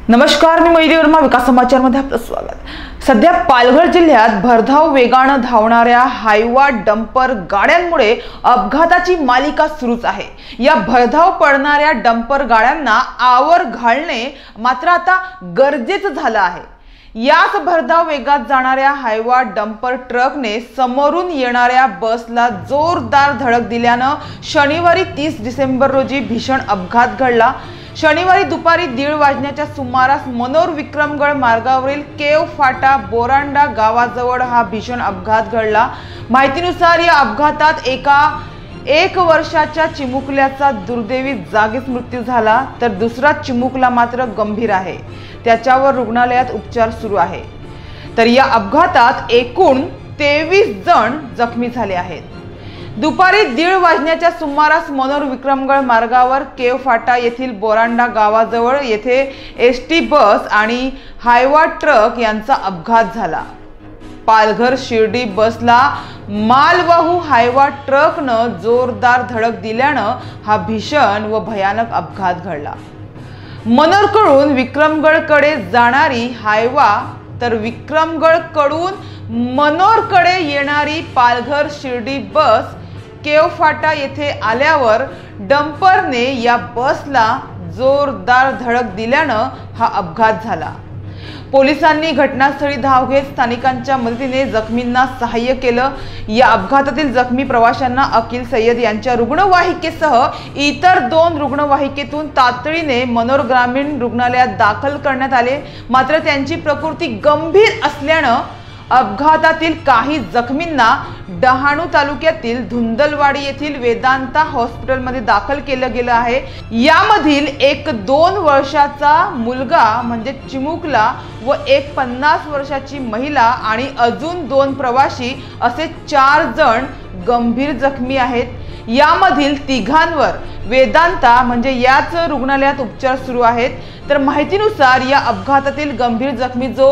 नमस्कार, मी मैत्री वर्मा. विकास समाचार मध्ये आपलं स्वागत. सध्या पालघर जिल्ह्यात भरधाव वेगाने धावणाऱ्या हायवा डंपर गाड्यांमुळे अपघाताची मालिका सुरूच आहे. या भरधाव पडणाऱ्या डंपर गाड्यांना आवर घालणे मात्र आता गरजेचं झालं आहे. याच भरधाव वेगात जाणाऱ्या हायवा डंपर ट्रकने समोरून येणाऱ्या बसला जोरदार धडक दिल्यानं शनिवारी 30 डिसेंबर रोजी भीषण अपघात घडला. शनिवारी दुपारी 1:30 वाजण्याच्या सुमारास मनोर विक्रमगड मार्गावरील केव फाटा बोरांडा गावाजवळ हा भीषण अपघात घडला. माहितीनुसार या अपघातात एका 1 वर्षाच्या चिमुकल्याचा दुर्दैवी जागीच मृत्यू झाला, तर दुसरा चिमुकला मात्र गंभीर आहे. त्याच्यावर रुग्णालयात उपचार सुरू आहे. तर या अपघातात एकूण 23 जण जखमी झाले आहेत. दुपारी 1:30 वाजण्याच्या सुमारास मनोर विक्रमगड मार्गावर केव फाटा येथील बोरांडा गावाजवळ येथे एसटी बस आणि हायवा ट्रक यांचा अपघात झाला. पालघर शिर्डी बसला मालवाहू हायवा ट्रकनं जोरदार धडक दिल्यानं हा भीषण व भयानक अपघात घडला. मनोरकडून विक्रमगडकडे जाणारी हायवा तर विक्रमगडकडून मनोरकडे येणारी पालघर शिर्डी बस केव फाटा येथे आल्यावर डंपरने या बसला जोरदार धडक दिल्यानं हा अपघात झाला. पोलिसांनी घटनास्थळी धाव घेत स्थानिकांच्या मदतीने जखमींना सहाय्य केलं. या अपघातातील जखमी प्रवाशांना अकील सय्यद यांच्या रुग्णवाहिकेसह इतर 2 रुग्णवाहिकेतून तातडीने मनोर ग्रामीण रुग्णालयात दाखल करण्यात आले. मात्र त्यांची प्रकृती गंभीर असल्यानं अपघातातील काही जखमींना डहाणू तालुक्यातील धुंदलवाडी येथील वेदांता हॉस्पिटलमध्ये दाखल केलं गेलं आहे. यामधील एक 2 वर्षाचा मुलगा म्हणजे चिमुकला व एक 50 वर्षाची महिला आणि अजून 2 प्रवासी असे 4 जण गंभीर जखमी आहेत. यामधील 3घांवर वेदांता म्हणजे याच रुग्णालयात उपचार सुरू आहेत. तर माहितीनुसार या अपघातातील गंभीर जखमी जो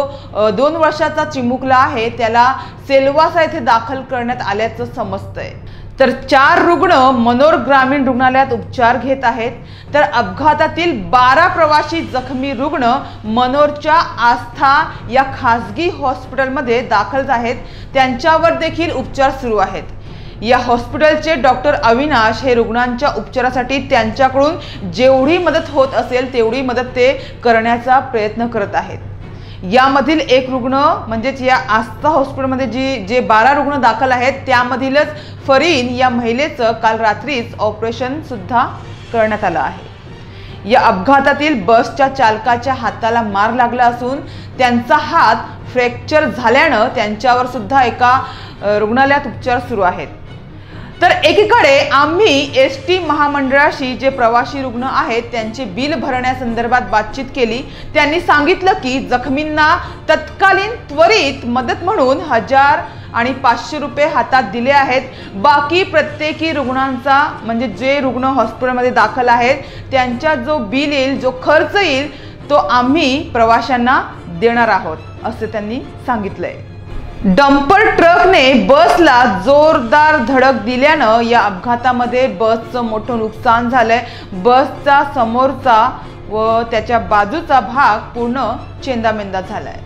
2 वर्षाचा चिमुकला आहे त्याला सेलवासा येथे दाखल करण्यात आल्याचं समजतंय. तर 4 रुग्ण मनोर ग्रामीण रुग्णालयात उपचार घेत आहेत. तर अपघातातील 12 प्रवासी जखमी रुग्ण मनोरच्या आस्था या खासगी हॉस्पिटलमध्ये दाखल आहेत. त्यांच्यावर देखील उपचार सुरू आहेत. या हॉस्पिटलचे डॉक्टर अविनाश हे रुग्णांच्या उपचारासाठी त्यांच्याकडून जेवढी मदत होत असेल तेवढी मदत ते करण्याचा प्रयत्न करत आहेत. यामधील एक रुग्ण म्हणजेच या आस्था हॉस्पिटलमध्ये जे 12 रुग्ण दाखल आहेत त्यामधीलच फरीन या महिलेचं काल रात्रीच ऑपरेशन सुद्धा करण्यात आलं आहे. या अपघातातील बसच्या चालकाच्या हाताला मार लागला असून त्यांचा हात फ्रॅक्चर झाल्यानं त्यांच्यावर सुद्धा एका रुग्णालयात उपचार सुरू आहेत. तर एकीकडे आम्ही एसटी महामंडळाशी जे प्रवासी रुग्ण आहेत त्यांचे बिल भरण्यासंदर्भात बातचीत केली. त्यांनी सांगितलं की जखमींना तत्कालीन त्वरित मदत म्हणून 1000 आणि 500 रुपये हातात दिले आहेत. बाकी प्रत्येकी रुग्णांचा म्हणजे जे रुग्ण हॉस्पिटलमध्ये दाखल आहेत त्यांचा जो बिल येईल, जो खर्च येईल तो आम्ही प्रवाशांना देणार आहोत असं त्यांनी सांगितलंय. डंपर ट्रकने बसला जोरदार धडक दिल्यानं या अपघातामध्ये बसचं मोठं नुकसान झालंय. बसचा समोरचा व त्याच्या बाजूचा भाग पूर्ण चेंदामेंदा झालाय.